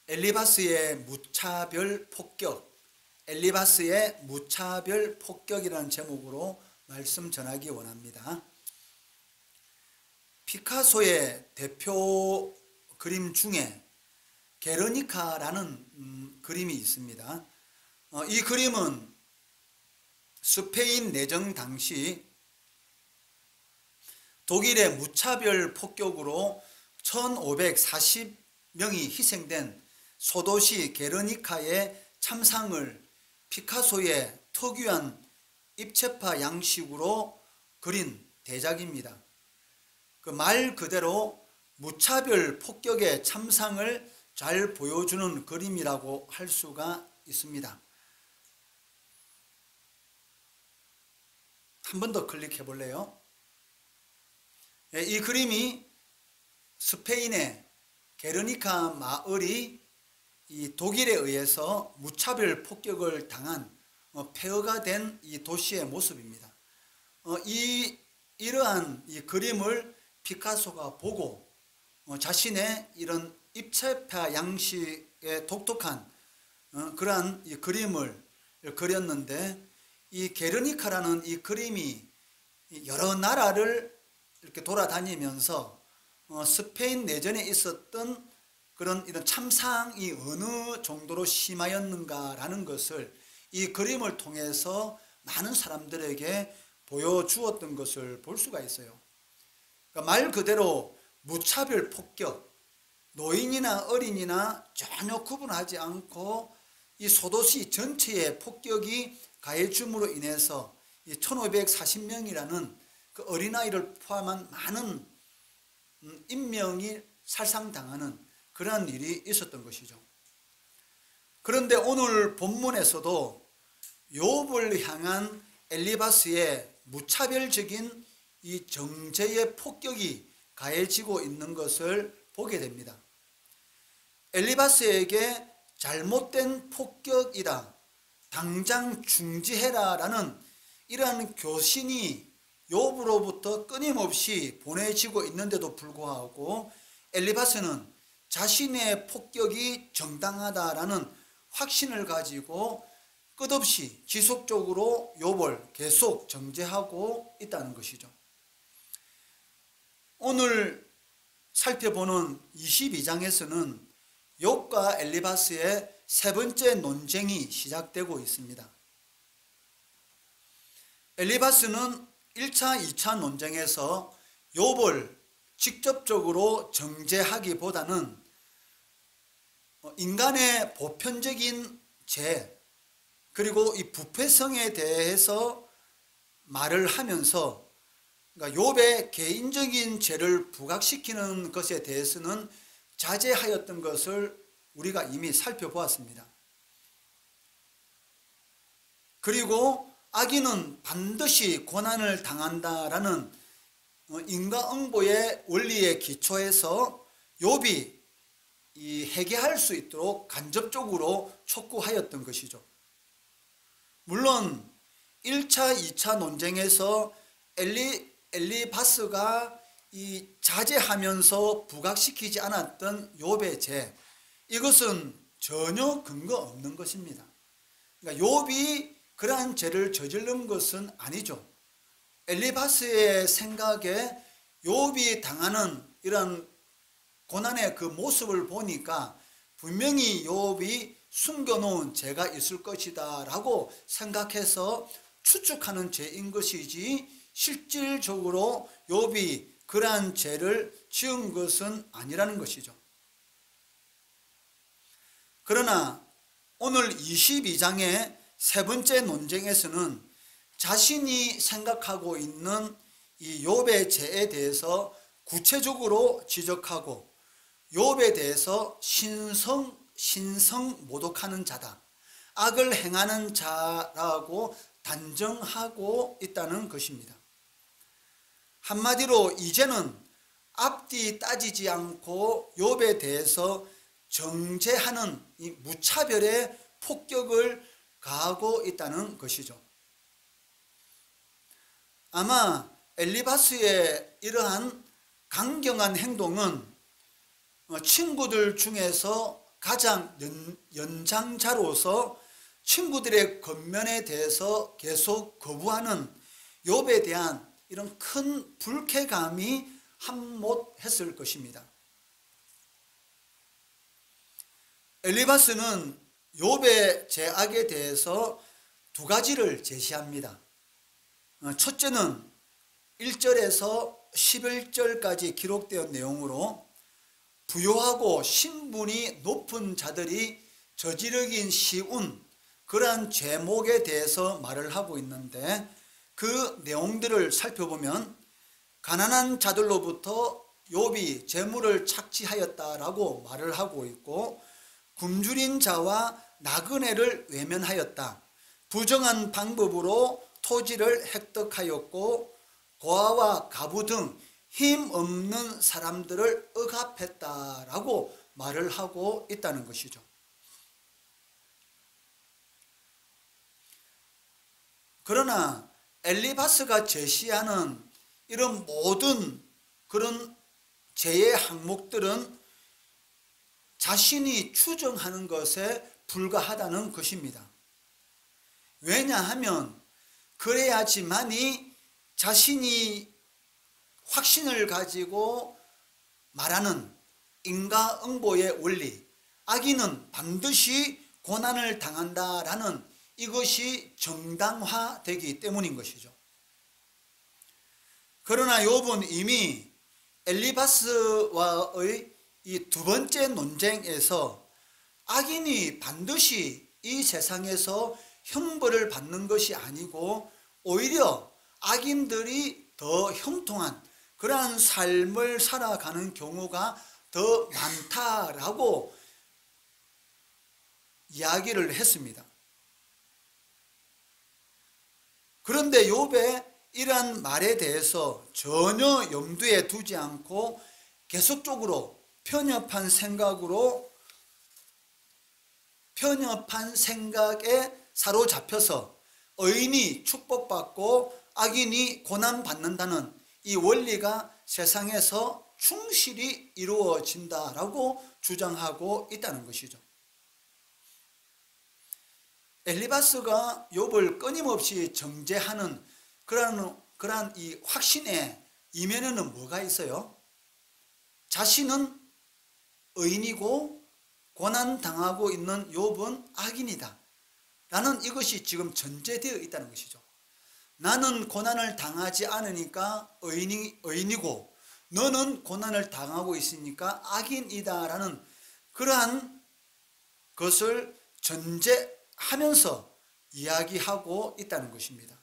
엘리바스의 무차별 폭격, 엘리바스의 무차별 폭격이라는 제목으로 말씀 전하기 원합니다. 피카소의 대표 그림 중에 게르니카라는 그림이 있습니다. 이 그림은 스페인 내정 당시 독일의 무차별 폭격으로 1540명이 희생된 소도시 게르니카의 참상을 피카소의 특유한 입체파 양식으로 그린 대작입니다. 그 말 그대로 무차별 폭격의 참상을 잘 보여주는 그림이라고 할 수가 있습니다. 한 번 더 클릭해 볼래요? 이 그림이 스페인의 게르니카 마을이 이 독일에 의해서 무차별 폭격을 당한 폐허가 된 이 도시의 모습입니다. 이러한 이 그림을 피카소가 보고 자신의 이런 입체파 양식의 독특한 그러한 이 그림을 그렸는데, 이 게르니카라는 이 그림이 여러 나라를 이렇게 돌아다니면서 스페인 내전에 있었던 그런 이런 참상이 어느 정도로 심하였는가라는 것을 이 그림을 통해서 많은 사람들에게 보여주었던 것을 볼 수가 있어요. 그러니까 말 그대로 무차별 폭격, 노인이나 어린이나 전혀 구분하지 않고 이 소도시 전체의 폭격이 가해줌으로 인해서 이 1540명이라는 그 어린아이를 포함한 많은 인명이 살상당하는 그러한 일이 있었던 것이죠. 그런데 오늘 본문에서도 욥을 향한 엘리바스의 무차별적인 이 정죄의 폭격이 가해지고 있는 것을 보게 됩니다. 엘리바스에게 잘못된 폭격이다, 당장 중지해라 라는 이러한 교신이 욥으로부터 끊임없이 보내지고 있는데도 불구하고 엘리바스는 자신의 폭격이 정당하다라는 확신을 가지고 끝없이 지속적으로 욥을 계속 정죄하고 있다는 것이죠. 오늘 살펴보는 22장에서는 욥과 엘리바스의 세 번째 논쟁이 시작되고 있습니다. 엘리바스는 1차, 2차 논쟁에서 욥을 직접적으로 정죄하기보다는 인간의 보편적인 죄, 그리고 이 부패성에 대해서 말을 하면서, 그러니까 욥의 개인적인 죄를 부각시키는 것에 대해서는 자제하였던 것을 우리가 이미 살펴보았습니다. 그리고 악인은 반드시 고난을 당한다라는 인과응보의 원리에 기초해서 욥이 회개할 수 있도록 간접적으로 촉구하였던 것이죠. 물론 1차, 2차 논쟁에서 엘리바스가 이 자제하면서 부각시키지 않았던 욥의 죄, 이것은 전혀 근거 없는 것입니다. 그러니까 욥이 그러한 죄를 저지른 것은 아니죠. 엘리바스의 생각에 욥이 당하는 이런 고난의 그 모습을 보니까 분명히 욥이 숨겨놓은 죄가 있을 것이다 라고 생각해서 추측하는 죄인 것이지, 실질적으로 욥이 그러한 죄를 지은 것은 아니라는 것이죠. 그러나 오늘 22장의 세 번째 논쟁에서는 자신이 생각하고 있는 이 욥의 죄에 대해서 구체적으로 지적하고 욥에 대해서 신성모독하는 자다, 악을 행하는 자라고 단정하고 있다는 것입니다. 한마디로 이제는 앞뒤 따지지 않고 욥에 대해서 정죄하는 이 무차별의 폭격을 가하고 있다는 것이죠. 아마 엘리바스의 이러한 강경한 행동은 친구들 중에서 가장 연장자로서 친구들의 권면에 대해서 계속 거부하는 욥에 대한 이런 큰 불쾌감이 한몫했을 것입니다. 엘리바스는 욥의 죄악에 대해서 두 가지를 제시합니다. 첫째는 1절에서 11절까지 기록되어 내용으로 부요하고 신분이 높은 자들이 저지르긴 쉬운 그러한 죄목에 대해서 말을 하고 있는데, 그 내용들을 살펴보면 가난한 자들로부터 욥이 재물을 착취하였다라고 말을 하고 있고, 굶주린 자와 나그네를 외면하였다, 부정한 방법으로 토지를 획득하였고, 고아와 가부 등 힘없는 사람들을 억압했다라고 말을 하고 있다는 것이죠. 그러나 엘리바스가 제시하는 이런 모든 그런 죄의 항목들은 자신이 추정하는 것에 불과하다는 것입니다. 왜냐하면 그래야지만이 자신이 확신을 가지고 말하는 인과응보의 원리, 악인은 반드시 고난을 당한다라는 이것이 정당화되기 때문인 것이죠. 그러나 욥은 이미 엘리바스와의 이 두 번째 논쟁에서 악인이 반드시 이 세상에서 형벌을 받는 것이 아니고 오히려 악인들이 더 형통한 그러한 삶을 살아가는 경우가 더 많다라고 이야기를 했습니다. 그런데 욥의 이러한 말에 대해서 전혀 염두에 두지 않고 계속적으로 편협한 생각에 사로잡혀서 의인이 축복받고 악인이 고난받는다는 이 원리가 세상에서 충실히 이루어진다라고 주장하고 있다는 것이죠. 엘리바스가 욥을 끊임없이 정죄하는 그러한 이 확신의 이면에는 뭐가 있어요? 자신은 의인이고 고난당하고 있는 욥은 악인이다 라는 이것이 지금 전제되어 있다는 것이죠. 나는 고난을 당하지 않으니까 의인이고 너는 고난을 당하고 있으니까 악인이다 라는 그러한 것을 전제하면서 이야기하고 있다는 것입니다.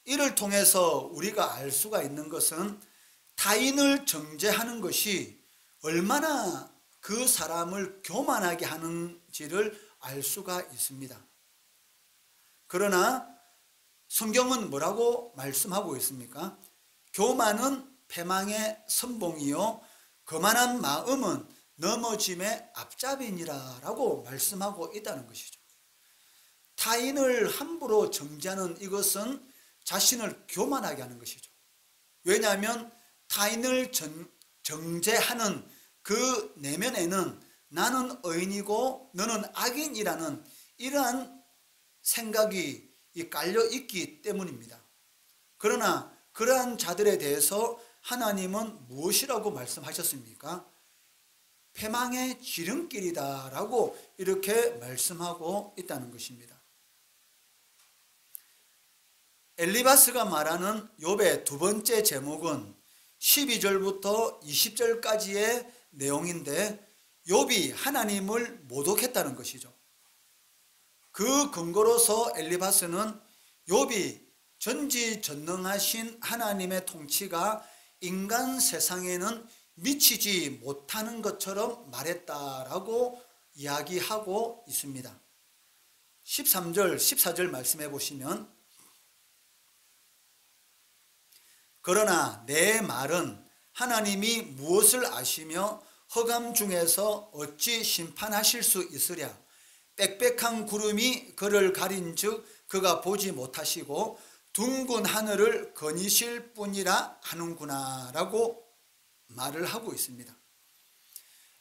이를 통해서 우리가 알 수가 있는 것은 타인을 정죄하는 것이 얼마나 그 사람을 교만하게 하는지를 알 수가 있습니다. 그러나 성경은 뭐라고 말씀하고 있습니까? 교만은 패망의 선봉이요 거만한 마음은 넘어짐의 앞잡이니라 라고 말씀하고 있다는 것이죠. 타인을 함부로 정죄하는 이것은 자신을 교만하게 하는 것이죠. 왜냐하면 타인을 정죄하는 그 내면에는 나는 의인이고 너는 악인이라는 이러한 생각이 깔려 있기 때문입니다. 그러나 그러한 자들에 대해서 하나님은 무엇이라고 말씀하셨습니까? 패망의 지름길이다 라고 이렇게 말씀하고 있다는 것입니다. 엘리바스가 말하는 욥의 두 번째 제목은 12절부터 20절까지의 내용인데 욥이 하나님을 모독했다는 것이죠. 그 근거로서 엘리바스는 욥이 전지전능하신 하나님의 통치가 인간 세상에는 미치지 못하는 것처럼 말했다라고 이야기하고 있습니다. 13절, 14절 말씀해 보시면 그러나 내 말은 하나님이 무엇을 아시며 허감 중에서 어찌 심판하실 수 있으랴. 빽빽한 구름이 그를 가린즉 그가 보지 못하시고 둥근 하늘을 거니실 뿐이라 하는구나 라고 말을 하고 있습니다.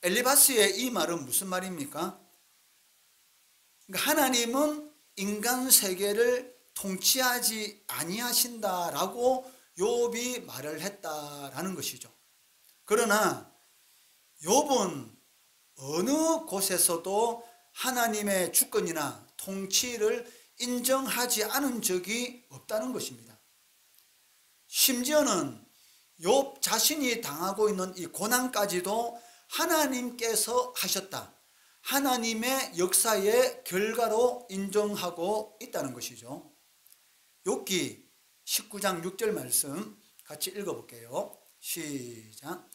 엘리바스의 이 말은 무슨 말입니까? 하나님은 인간 세계를 통치하지 아니하신다라고 욥이 말을 했다라는 것이죠. 그러나 욥은 어느 곳에서도 하나님의 주권이나 통치를 인정하지 않은 적이 없다는 것입니다. 심지어는 욥 자신이 당하고 있는 이 고난까지도 하나님께서 하셨다, 하나님의 역사의 결과로 인정하고 있다는 것이죠. 욥기 19장 6절 말씀 같이 읽어볼게요. 시작.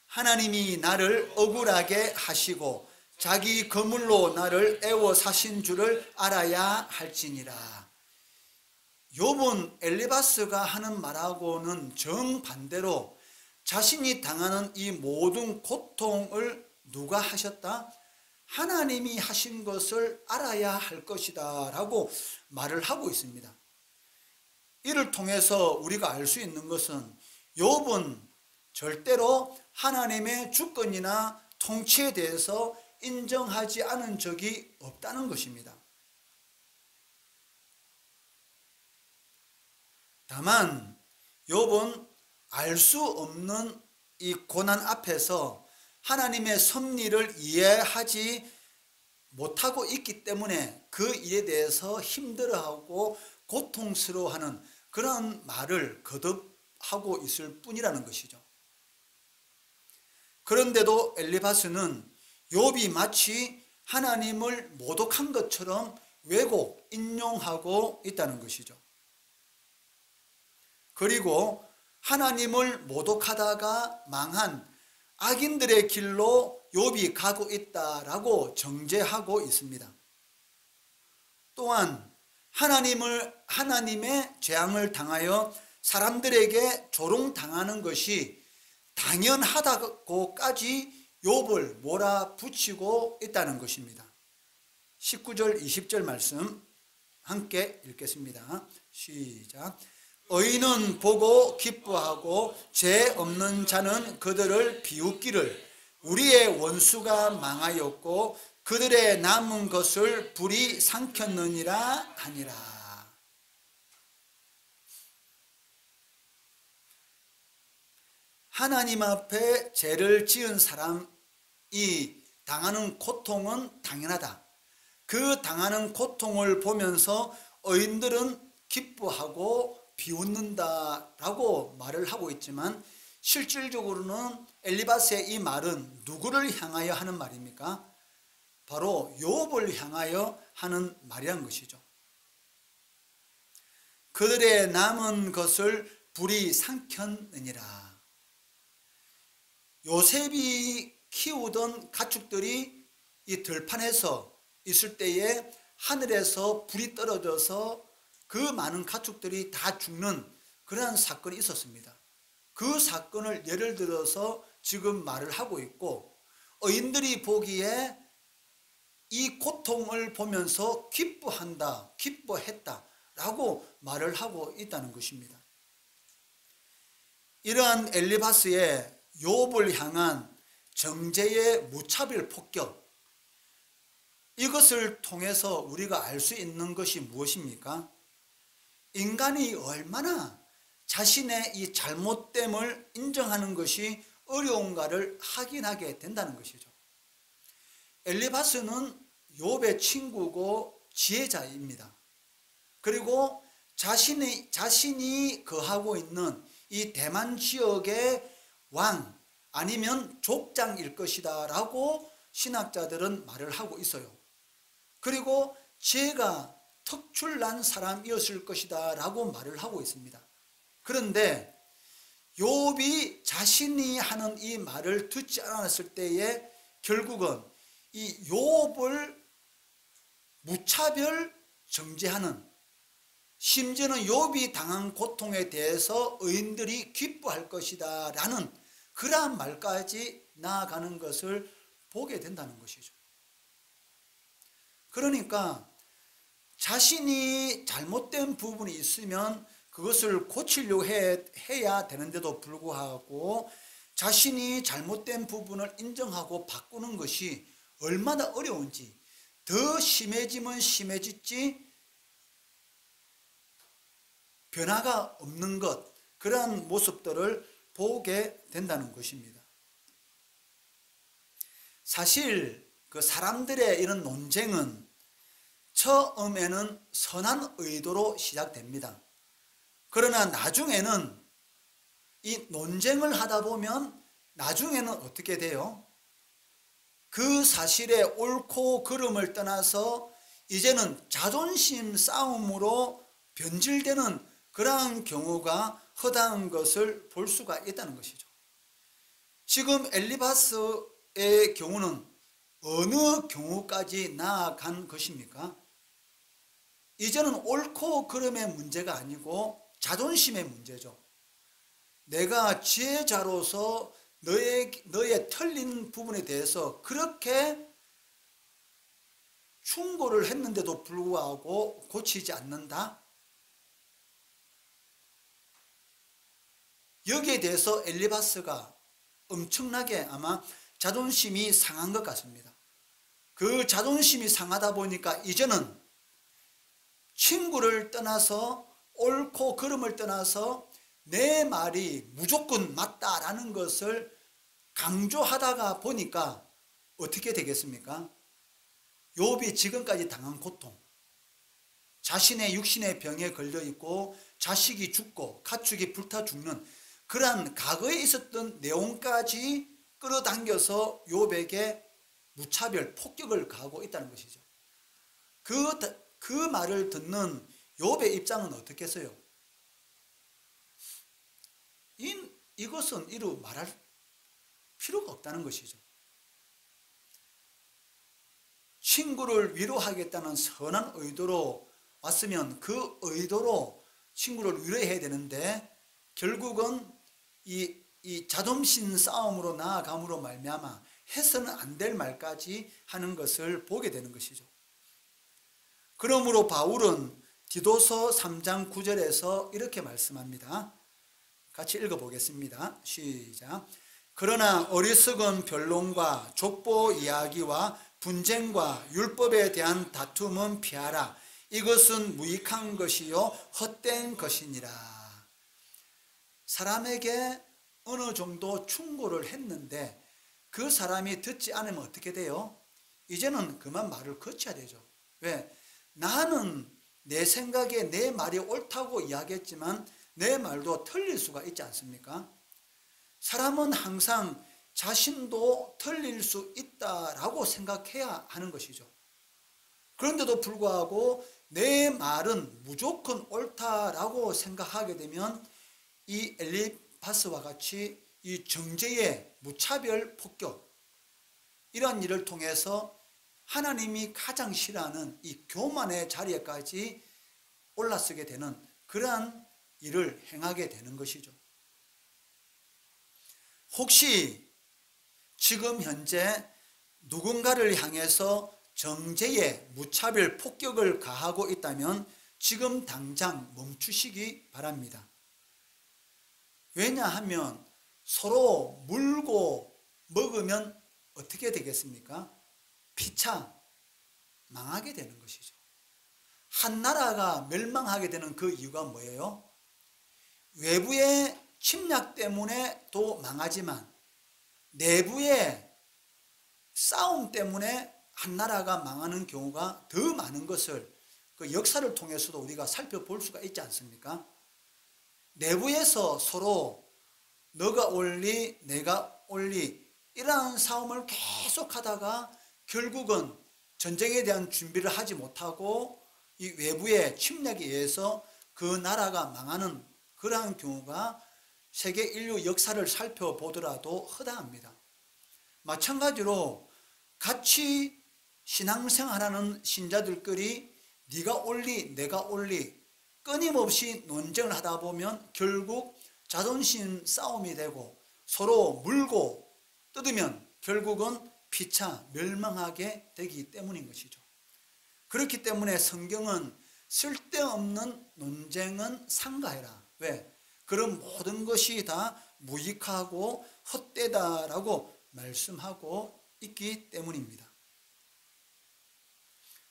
하나님이 나를 억울하게 하시고 자기 거물로 나를 애워 사신 줄을 알아야 할지니라. 욥은 엘리바스가 하는 말하고는 정반대로 자신이 당하는 이 모든 고통을 누가 하셨다? 하나님이 하신 것을 알아야 할 것이다 라고 말을 하고 있습니다. 이를 통해서 우리가 알 수 있는 것은 욥은 절대로 하나님의 주권이나 통치에 대해서 인정하지 않은 적이 없다는 것입니다. 다만 욥은 알 수 없는 이 고난 앞에서 하나님의 섭리를 이해하지 못하고 있기 때문에 그 일에 대해서 힘들어하고 고통스러워하는 그런 말을 거듭하고 있을 뿐이라는 것이죠. 그런데도 엘리바스는 욥이 마치 하나님을 모독한 것처럼 왜곡, 인용하고 있다는 것이죠. 그리고 하나님을 모독하다가 망한 악인들의 길로 욥이 가고 있다라고 정죄하고 있습니다. 또한 하나님의 재앙을 당하여 사람들에게 조롱당하는 것이 당연하다고까지 욥을 몰아붙이고 있다는 것입니다. 19절 20절 말씀 함께 읽겠습니다. 시작. 의인은 보고 기뻐하고 죄 없는 자는 그들을 비웃기를 우리의 원수가 망하였고 그들의 남은 것을 불이 삼켰느니라 하니라. 하나님 앞에 죄를 지은 사람이 당하는 고통은 당연하다. 그 당하는 고통을 보면서 의인들은 기뻐하고 비웃는다라고 말을 하고 있지만 실질적으로는 엘리바스의 이 말은 누구를 향하여 하는 말입니까? 바로 욥을 향하여 하는 말이란 것이죠. 그들의 남은 것을 불이 삼켰느니라. 요셉이 키우던 가축들이 이 들판에서 있을 때에 하늘에서 불이 떨어져서 그 많은 가축들이 다 죽는 그러한 사건이 있었습니다. 그 사건을 예를 들어서 지금 말을 하고 있고 의인들이 보기에 이 고통을 보면서 기뻐한다, 기뻐했다 라고 말을 하고 있다는 것입니다. 이러한 엘리바스의 욥을 향한 정죄의 무차별 폭격, 이것을 통해서 우리가 알 수 있는 것이 무엇입니까? 인간이 얼마나 자신의 이 잘못됨을 인정하는 것이 어려운가를 확인하게 된다는 것이죠. 엘리바스는 욥의 친구고 지혜자입니다. 그리고 자신이 거하고 있는 이 대만 지역의 왕 아니면 족장일 것이다 라고 신학자들은 말을 하고 있어요. 그리고 지혜가 특출난 사람이었을 것이다 라고 말을 하고 있습니다. 그런데 욥이 자신이 하는 이 말을 듣지 않았을 때에 결국은 이 욥을 무차별 정죄하는, 심지어는 욥이 당한 고통에 대해서 의인들이 기뻐할 것이다 라는 그러한 말까지 나아가는 것을 보게 된다는 것이죠. 그러니까 자신이 잘못된 부분이 있으면 그것을 고치려고 해야 되는데도 불구하고 자신이 잘못된 부분을 인정하고 바꾸는 것이 얼마나 어려운지, 더 심해지면 심해졌지 변화가 없는 것, 그러한 모습들을 보게 된다는 것입니다. 사실 그 사람들의 이런 논쟁은 처음에는 선한 의도로 시작됩니다. 그러나 나중에는 이 논쟁을 하다 보면 나중에는 어떻게 돼요? 그 사실의 옳고 그름을 떠나서 이제는 자존심 싸움으로 변질되는 그러한 경우가 허다한 것을 볼 수가 있다는 것이죠. 지금 엘리바스의 경우는 어느 경우까지 나아간 것입니까? 이제는 옳고 그름의 문제가 아니고 자존심의 문제죠. 내가 지혜자로서 너의 틀린 부분에 대해서 그렇게 충고를 했는데도 불구하고 고치지 않는다? 여기에 대해서 엘리바스가 엄청나게 아마 자존심이 상한 것 같습니다. 그 자존심이 상하다 보니까 이제는 친구를 떠나서 옳고 그름을 떠나서 내 말이 무조건 맞다라는 것을 강조하다가 보니까 어떻게 되겠습니까? 욥이 지금까지 당한 고통, 자신의 육신의 병에 걸려 있고 자식이 죽고 가축이 불타 죽는 그러한 과거에 있었던 내용까지 끌어당겨서 욥에게 무차별 폭격을 가하고 있다는 것이죠. 그 말을 듣는 욥의 입장은 어떻겠어요? 이것은 이루 말할 필요가 없다는 것이죠. 친구를 위로하겠다는 선한 의도로 왔으면 그 의도로 친구를 위로해야 되는데 결국은 이 자존심 싸움으로 나아감으로 말미암아 해서는 안 될 말까지 하는 것을 보게 되는 것이죠. 그러므로 바울은 디도서 3장 9절에서 이렇게 말씀합니다. 같이 읽어보겠습니다. 시작. 그러나 어리석은 변론과 족보 이야기와 분쟁과 율법에 대한 다툼은 피하라. 이것은 무익한 것이요 헛된 것이니라. 사람에게 어느 정도 충고를 했는데 그 사람이 듣지 않으면 어떻게 돼요? 이제는 그만 말을 거쳐야 되죠. 왜? 나는 내 생각에 내 말이 옳다고 이야기했지만 내 말도 틀릴 수가 있지 않습니까? 사람은 항상 자신도 틀릴 수 있다라고 생각해야 하는 것이죠. 그런데도 불구하고 내 말은 무조건 옳다라고 생각하게 되면 이 엘리바스와 같이 이 정죄의 무차별 폭격, 이런 일을 통해서 하나님이 가장 싫어하는 이 교만의 자리에까지 올라서게 되는 그러한 일을 행하게 되는 것이죠. 혹시 지금 현재 누군가를 향해서 정죄의 무차별 폭격을 가하고 있다면 지금 당장 멈추시기 바랍니다. 왜냐하면 서로 물고 먹으면 어떻게 되겠습니까? 피차 망하게 되는 것이죠. 한 나라가 멸망하게 되는 그 이유가 뭐예요? 외부의 침략 때문에 또 망하지만 내부의 싸움 때문에 한 나라가 망하는 경우가 더 많은 것을 그 역사를 통해서도 우리가 살펴볼 수가 있지 않습니까? 내부에서 서로 너가 옳리 내가 옳리 이러한 싸움을 계속하다가 결국은 전쟁에 대한 준비를 하지 못하고 이 외부의 침략에 의해서 그 나라가 망하는 그러한 경우가 세계 인류 역사를 살펴보더라도 허다합니다. 마찬가지로 같이 신앙생활하는 신자들끼리 네가 옳리 내가 옳리 끊임없이 논쟁을 하다 보면 결국 자존심 싸움이 되고 서로 물고 뜯으면 결국은 피차 멸망하게 되기 때문인 것이죠. 그렇기 때문에 성경은 쓸데없는 논쟁은 삼가해라. 왜? 그런 모든 것이 다 무익하고 헛되다라고 말씀하고 있기 때문입니다.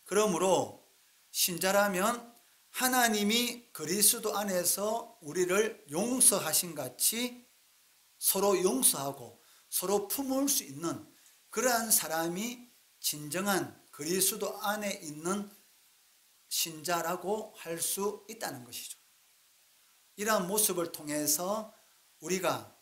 그러므로 신자라면 하나님이 그리스도 안에서 우리를 용서하신 같이 서로 용서하고 서로 품을 수 있는 그러한 사람이 진정한 그리스도 안에 있는 신자라고 할 수 있다는 것이죠. 이러한 모습을 통해서 우리가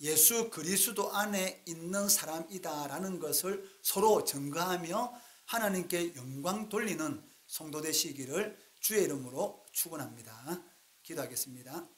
예수 그리스도 안에 있는 사람이다라는 것을 서로 증거하며 하나님께 영광 돌리는 성도 되시기를 주의 이름으로 축원합니다. 기도하겠습니다.